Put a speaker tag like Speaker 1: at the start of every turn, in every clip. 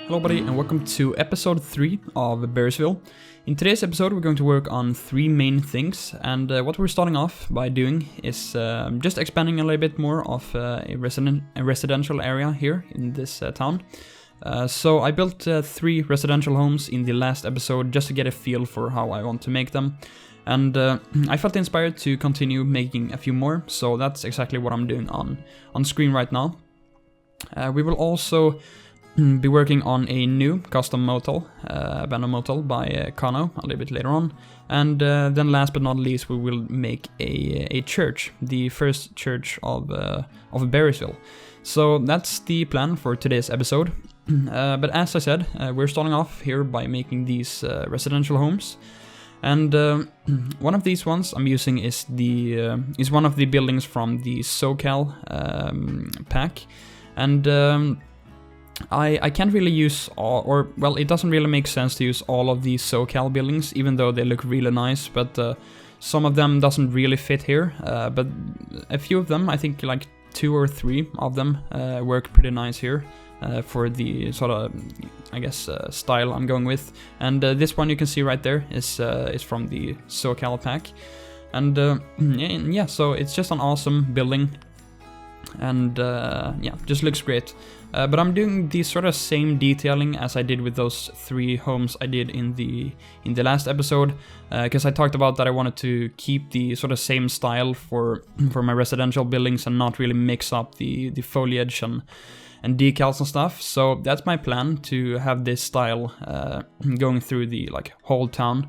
Speaker 1: Hello buddy and welcome to episode 3 of Berrysville. In today's episode we're going to work on 3 main things, and what we're starting off by doing is just expanding a little bit more of a residential area here in this town. So I built 3 residential homes in the last episode just to get a feel for how I want to make them. And I felt inspired to continue making a few more, so that's exactly what I'm doing on screen right now. We will also be working on a new custom motel, abandoned motel by Conno a little bit later on. And then last but not least, we will make a church, the first church of Berrysville. So that's the plan for today's episode. But as I said, we're starting off here by making these residential homes. And one of these ones I'm using is one of the buildings from the SoCal pack. And I can't really use all, well, it doesn't really make sense to use all of these SoCal buildings, even though they look really nice, but some of them doesn't really fit here, but a few of them, I think like 2 or 3 of them work pretty nice here for the sort of, I guess, style I'm going with. And this one you can see right there is from the SoCal pack. And yeah, so it's just an awesome building. And yeah, just looks great. But I'm doing the sort of same detailing as I did with those 3 homes I did in the last episode, because I talked about that I wanted to keep the sort of same style for my residential buildings and not really mix up the foliage and decals and stuff. So that's my plan, to have this style going through the like whole town.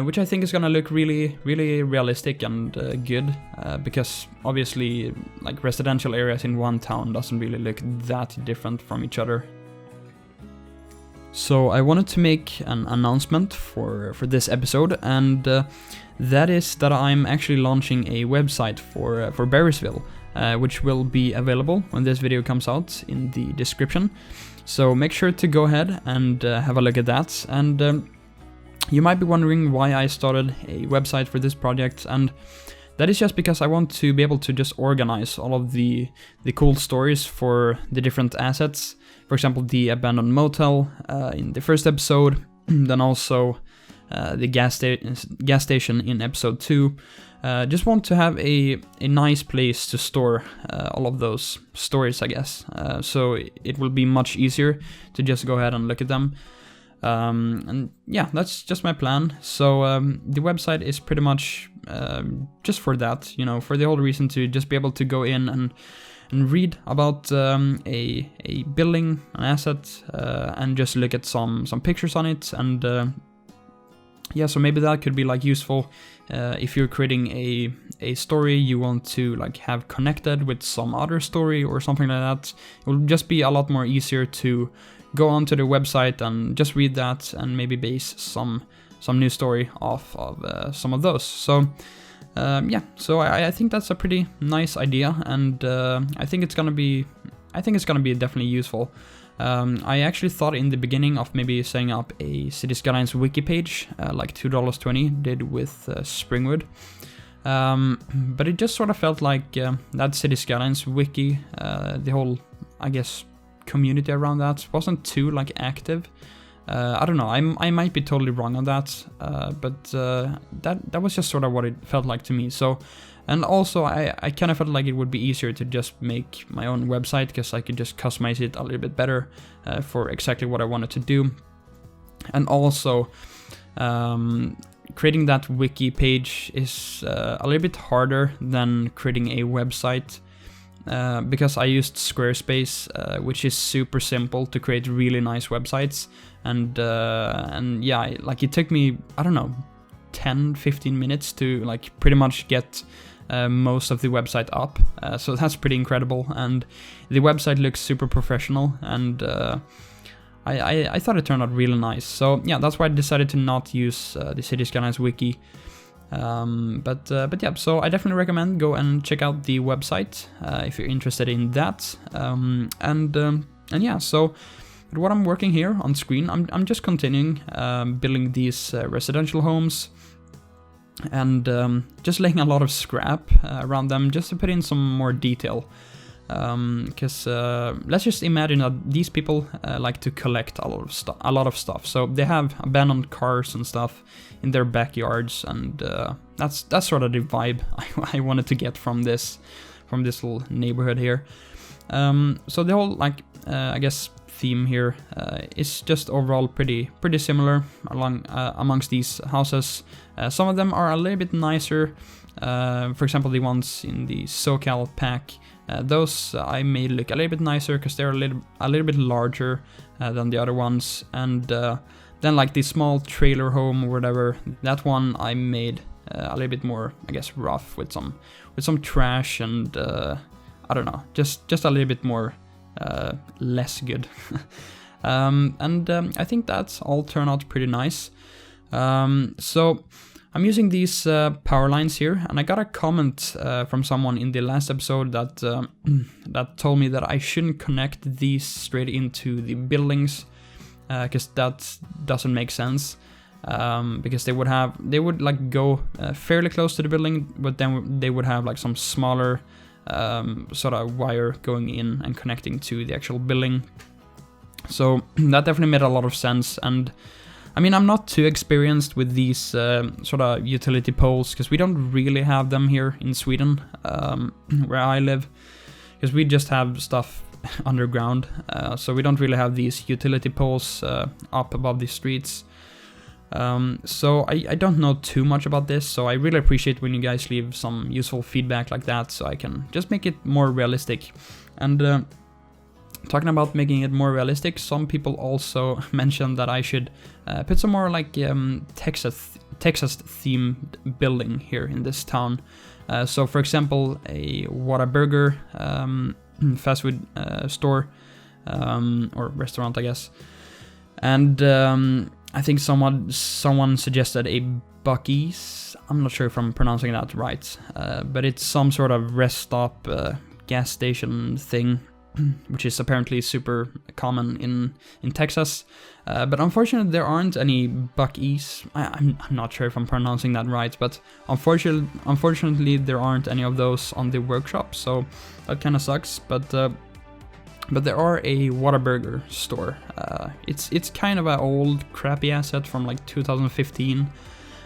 Speaker 1: Which I think is gonna look really, really realistic and good, because obviously, like, residential areas in one town doesn't really look that different from each other. So I wanted to make an announcement for this episode, and that is that I'm actually launching a website for Berrysville, which will be available when this video comes out in the description. So make sure to go ahead and have a look at that. And you might be wondering why I started a website for this project, and that is just because I want to be able to just organize all of the cool stories for the different assets. For example, the abandoned motel in the first episode, then also the gas station in episode 2. Just want to have a nice place to store all of those stories, I guess. So it will be much easier to just go ahead and look at them. And yeah, that's just my plan. So the website is pretty much just for that, you know, for the whole reason to just be able to go in and read about a building, an asset, and just look at some pictures on it. And yeah, so maybe that could be like useful if you're creating a story you want to like have connected with some other story or something like that. It will just be a lot more easier to go onto the website and just read that and maybe base some new story off of some of those. So yeah, so I think that's a pretty nice idea, and I think it's gonna be definitely useful. I actually thought in the beginning of maybe setting up a City Skylines wiki page, like $2.20 did with Springwood. But it just sort of felt like that City Skylines wiki, the whole, I guess, community around that wasn't too like active. I don't know, I might be totally wrong on that, but that was just sort of what it felt like to me. So, and also I kind of felt like it would be easier to just make my own website, because I could just customize it a little bit better for exactly what I wanted to do. And also creating that wiki page is a little bit harder than creating a website. Because I used Squarespace, which is super simple to create really nice websites, and yeah, like it took me, I don't know, 10-15 minutes to like pretty much get most of the website up, so that's pretty incredible, and the website looks super professional, and I thought it turned out really nice. So yeah, that's why I decided to not use the City Skylines wiki. But yeah, so I definitely recommend go and check out the website if you're interested in that. And yeah, so what I'm working here on screen, I'm just continuing building these residential homes, and just laying a lot of scrap around them just to put in some more detail. Because let's just imagine that these people like to collect a lot of stuff. So they have abandoned cars and stuff in their backyards, and that's sort of the vibe I wanted to get from this little neighborhood here. So the whole I guess theme here is just overall pretty similar amongst these houses. Some of them are a little bit nicer. For example, the ones in the SoCal pack. Those I made look a little bit nicer because they're a little bit larger than the other ones. And then like the small trailer home or whatever, that one I made a little bit more, I guess, rough with some trash and I don't know, just a little bit more less good. I think that's all turned out pretty nice. So I'm using these power lines here, and I got a comment from someone in the last episode that that told me that I shouldn't connect these straight into the buildings, because that doesn't make sense. Because they would like go fairly close to the building, but then they would have like some smaller sort of wire going in and connecting to the actual building. So that definitely made a lot of sense. And I mean, I'm not too experienced with these sort of utility poles, because we don't really have them here in Sweden, where I live, because we just have stuff underground. So we don't really have these utility poles up above the streets. So I don't know too much about this, so I really appreciate when you guys leave some useful feedback like that, so I can just make it more realistic. And talking about making it more realistic, some people also mentioned that I should put some more like Texas themed building here in this town. So for example, a Whataburger fast food store or restaurant, I guess. And I think someone suggested a Buc-ee's. I'm not sure if I'm pronouncing that right, but it's some sort of rest stop gas station thing, which is apparently super common in Texas. But unfortunately, there aren't any Buc-ee's. I'm not sure if I'm pronouncing that right, but unfortunately, there aren't any of those on the workshop, so that kind of sucks. But there are a Whataburger store. It's kind of an old, crappy asset from like 2015,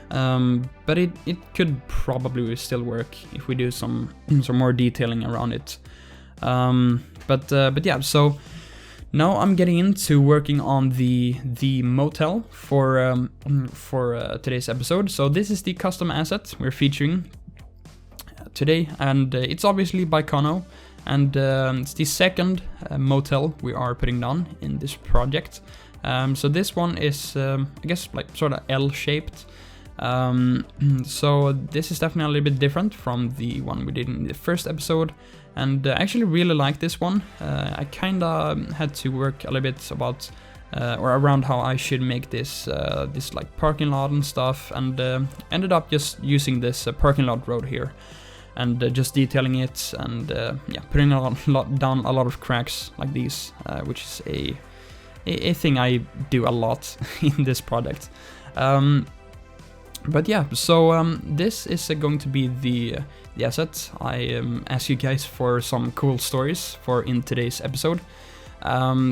Speaker 1: but it could probably still work if we do some more detailing around it. But yeah, so now I'm getting into working on the motel for today's episode. So this is the custom asset we're featuring today, and it's obviously by Conno. And it's the second motel we are putting down in this project. So this one is, I guess, like sort of L-shaped. So this is definitely a little bit different from the one we did in the first episode. And I actually really like this one. I kind of had to work a little bit about or around how I should make this like parking lot and stuff. And ended up just using this parking lot road here. And just detailing it and yeah, putting down a lot of cracks like these, which is a thing I do a lot in this project. But yeah, so this is going to be the asset. I asked you guys for some cool stories in today's episode.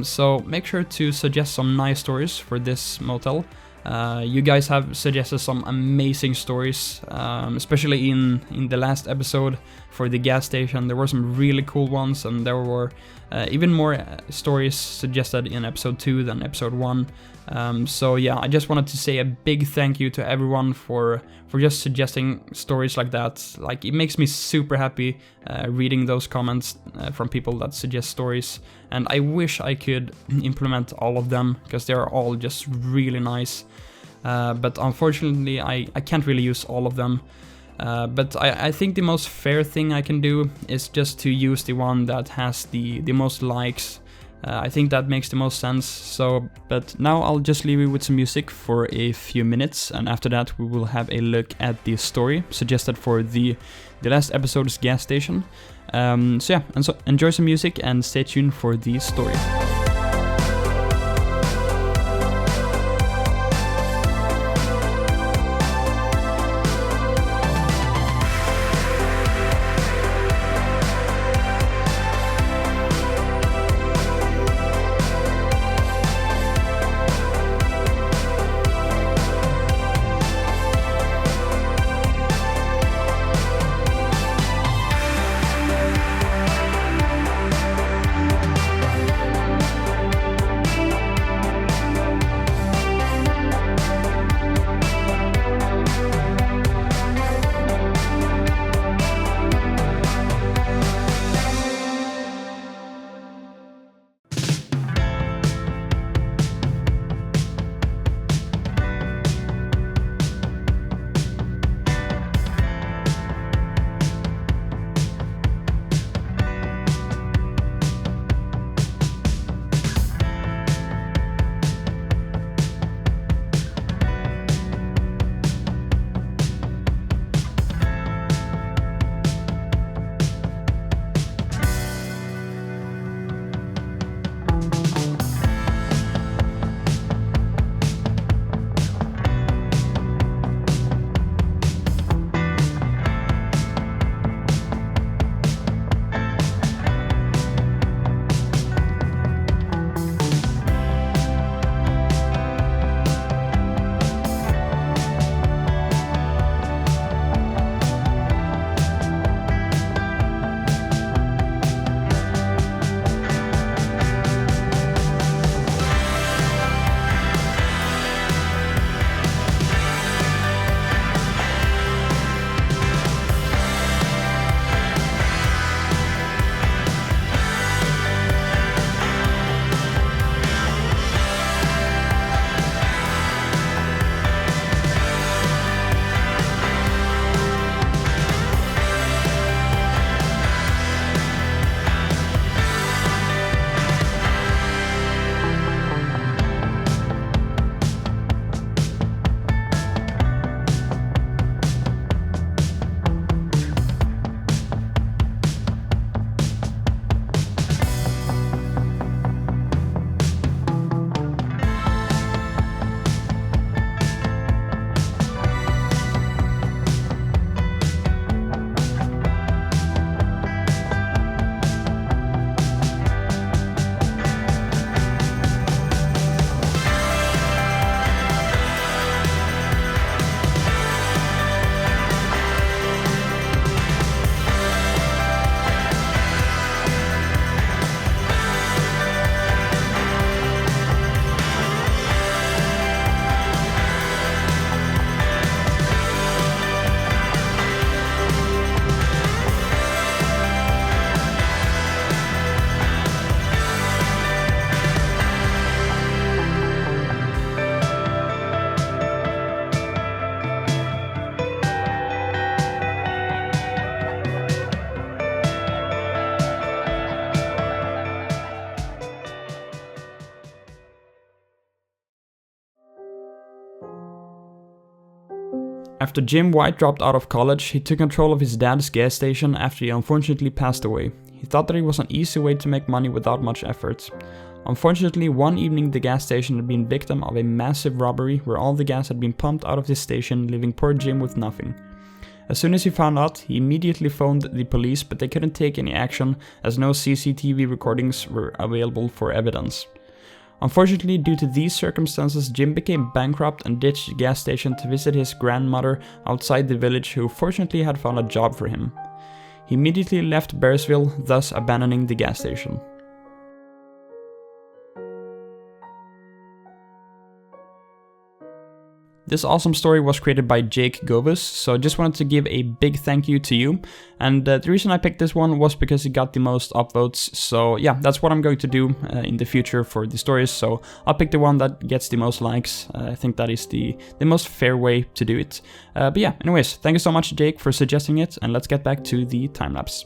Speaker 1: So make sure to suggest some nice stories for this motel. You guys have suggested some amazing stories, especially in the last episode for the gas station. There were some really cool ones, and there were even more stories suggested in episode 2 than episode 1. So yeah, I just wanted to say a big thank you to everyone for just suggesting stories like that. Like, it makes me super happy reading those comments from people that suggest stories, and I wish I could implement all of them, because they are all just really nice. But unfortunately, I can't really use all of them. But I think the most fair thing I can do is just to use the one that has the most likes. I think that makes the most sense. So, but now I'll just leave you with some music for a few minutes, and after that we will have a look at the story suggested for the last episode's gas station. So yeah, and so enjoy some music and stay tuned for the story. After Jim White dropped out of college, he took control of his dad's gas station after he unfortunately passed away. He thought that it was an easy way to make money without much effort. Unfortunately, one evening the gas station had been victim of a massive robbery where all the gas had been pumped out of his station, leaving poor Jim with nothing. As soon as he found out, he immediately phoned the police, but they couldn't take any action as no CCTV recordings were available for evidence. Unfortunately, due to these circumstances, Jim became bankrupt and ditched the gas station to visit his grandmother outside the village, who fortunately had found a job for him. He immediately left Berrysville, thus abandoning the gas station. This awesome story was created by Jake Govus, so I just wanted to give a big thank you to you. And the reason I picked this one was because it got the most upvotes, so yeah, that's what I'm going to do in the future for the stories, so I'll pick the one that gets the most likes. I think that is the most fair way to do it. But yeah, anyways, thank you so much Jake for suggesting it, and let's get back to the time-lapse.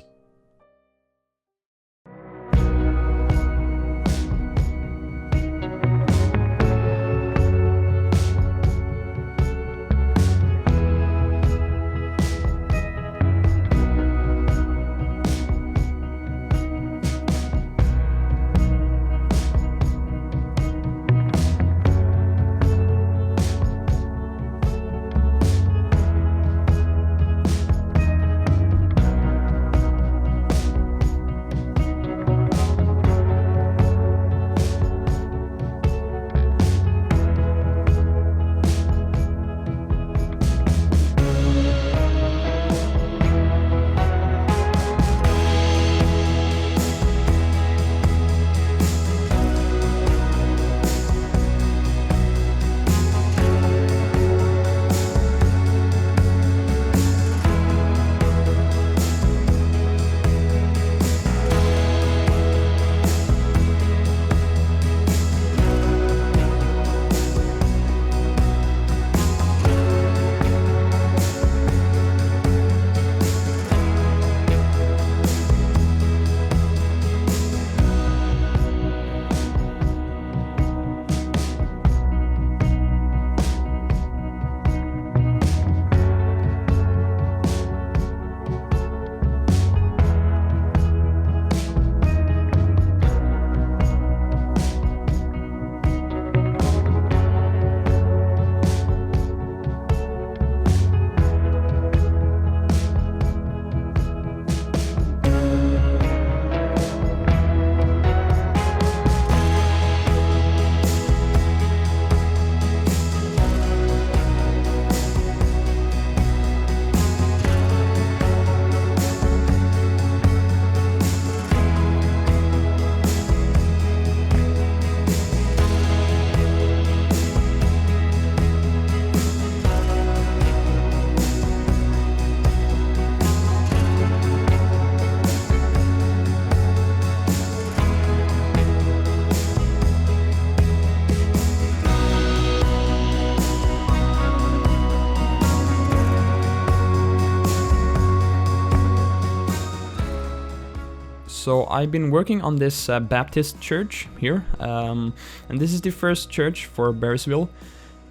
Speaker 1: So I've been working on this Baptist church here, and this is the first church for Berrysville.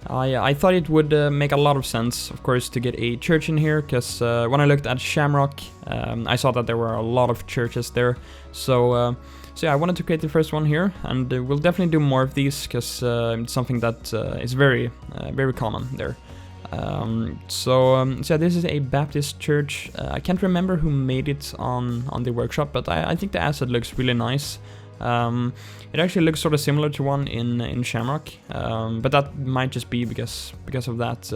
Speaker 1: I thought it would make a lot of sense, of course, to get a church in here, because when I looked at Shamrock, I saw that there were a lot of churches there. So yeah, I wanted to create the first one here, and we'll definitely do more of these, because it's something that is very common there. So yeah, this is a Baptist church. I can't remember who made it on the workshop, but I think the asset looks really nice. It actually looks sort of similar to one in Shamrock, but that might just be because of that.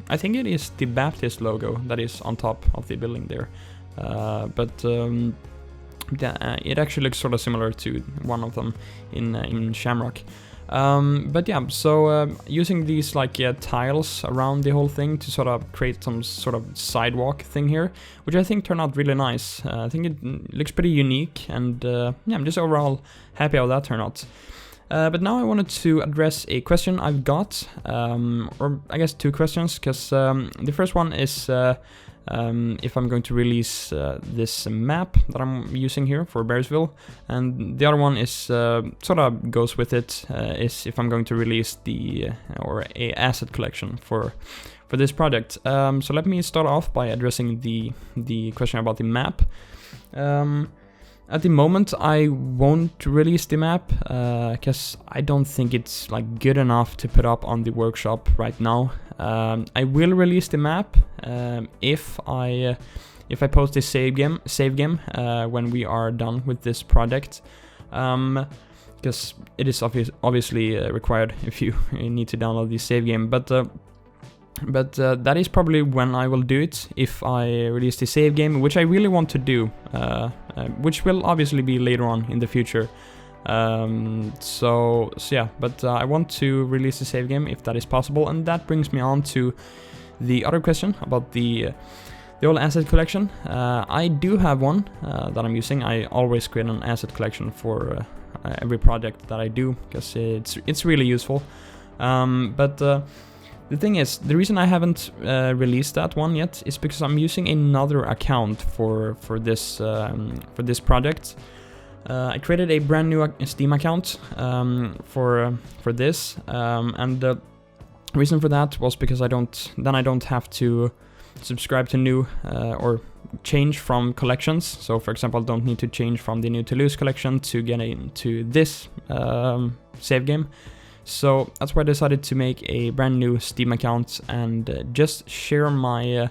Speaker 1: I think it is the Baptist logo that is on top of the building there, but it actually looks sort of similar to one of them in Shamrock. But yeah, so using these like tiles around the whole thing to sort of create some sort of sidewalk thing here, which I think turned out really nice. I think it looks pretty unique, and yeah, I'm just overall happy how that turned out. But now I wanted to address a question I've got, or I guess two questions, because the first one is if I'm going to release this map that I'm using here for Berrysville, and the other one is sort of goes with it, is if I'm going to release the or a asset collection for this project. So let me start off by addressing the question about the map. At the moment, I won't release the map because I don't think it's like good enough to put up on the workshop right now. I will release the map if I post a save game when we are done with this project, because it is obviously required if you need to download the save game. But that is probably when I will do it, if I release the save game, which I really want to do, which will obviously be later on in the future. So yeah, but I want to release the save game if that is possible, and that brings me on to the other question about the old asset collection. I do have one that I'm using. I always create an asset collection for every project that I do, because it's really useful. But the thing is, the reason I haven't released that one yet is because I'm using another account for this project. I created a brand new Steam account for this, and the reason for that was because I don't have to subscribe to new or change from collections. So for example, I don't need to change from the New to Lose collection to get into this save game. So that's why I decided to make a brand new Steam account and just share my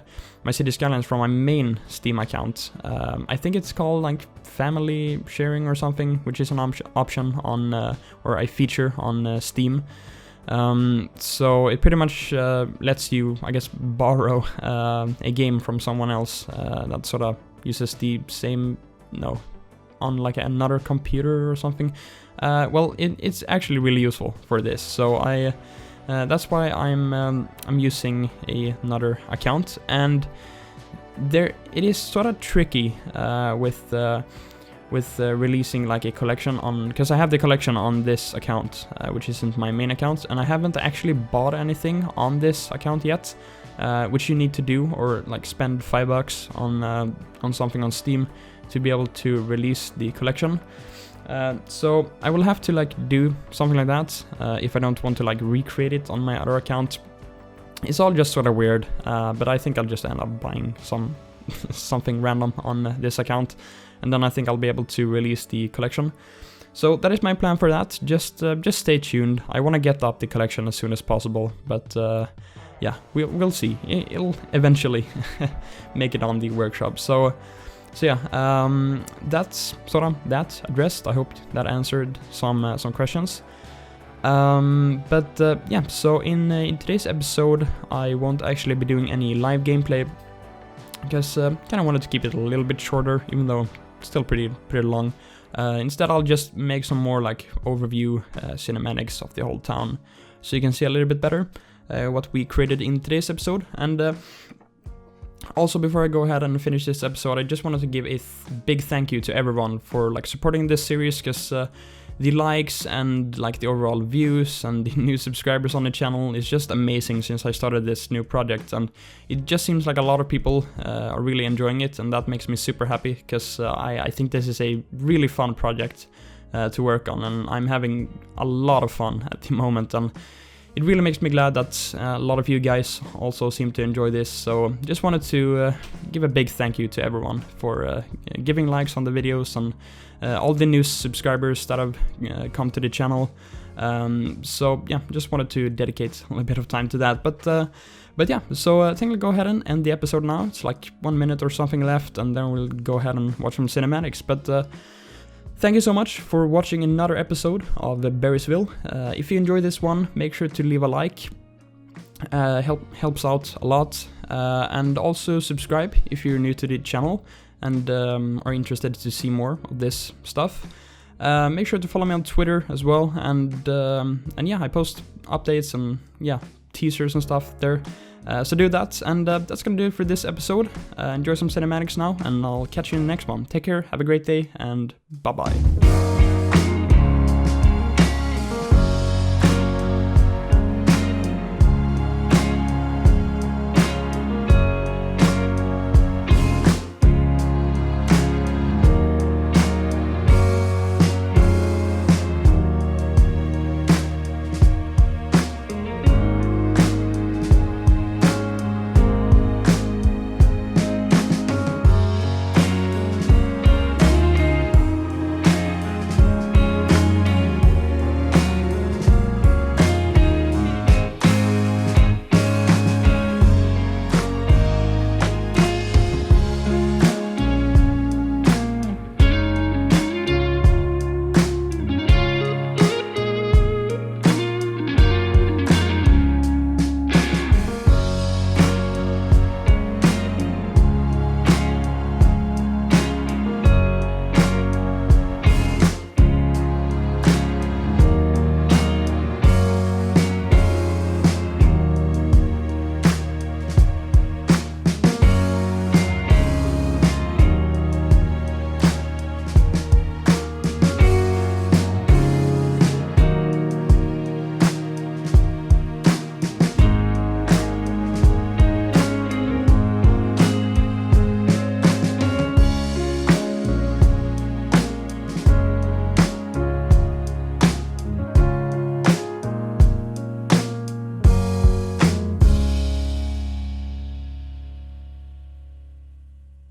Speaker 1: City Skylines from my main Steam account. I think it's called like family sharing or something, which is an option on or a feature on Steam. So it pretty much lets you, I guess, borrow a game from someone else that sort of uses the same, on like another computer or something. Well, it's actually really useful for this. So that's why I'm using another account, and it is sort of tricky with releasing like a collection on, because I have the collection on this account, which isn't my main account, and I haven't actually bought anything on this account yet, which you need to do, or like spend $5 on something on Steam to be able to release the collection. So I will have to like do something like that if I don't want to like recreate it on my other account. It's all just sort of weird, but I think I'll just end up buying something random on this account, and then I think I'll be able to release the collection. So that is my plan for that. Just stay tuned. I want to get up the collection as soon as possible, but yeah, we'll see. It'll eventually make it on the workshop. So yeah, that's sort of that addressed. I hope that answered some questions. But yeah, so in today's episode, I won't actually be doing any live gameplay, because kind of wanted to keep it a little bit shorter, even though still pretty long. Instead, I'll just make some more like overview cinematics of the whole town, so you can see a little bit better what we created in today's episode. And also, before I go ahead and finish this episode, I just wanted to give a big thank you to everyone for like supporting this series, because the likes and like the overall views and the new subscribers on the channel is just amazing since I started this new project, and it just seems like a lot of people are really enjoying it, and that makes me super happy, because I think this is a really fun project to work on, and I'm having a lot of fun at the moment, and it really makes me glad that a lot of you guys also seem to enjoy this. So just wanted to give a big thank you to everyone for giving likes on the videos, and all the new subscribers that have come to the channel. So yeah, just wanted to dedicate a little bit of time to that. But yeah, so I think I'll go ahead and end the episode now. It's like 1 minute or something left, and then we'll go ahead and watch some cinematics. But thank you so much for watching another episode of Berrysville. If you enjoyed this one, make sure to leave a like. Helps out a lot. And also subscribe if you're new to the channel and are interested to see more of this stuff. Make sure to follow me on Twitter as well. And yeah, I post updates and yeah, teasers and stuff there. So do that, and that's gonna do it for this episode. Enjoy some cinematics now, and I'll catch you in the next one. Take care, have a great day, and bye-bye.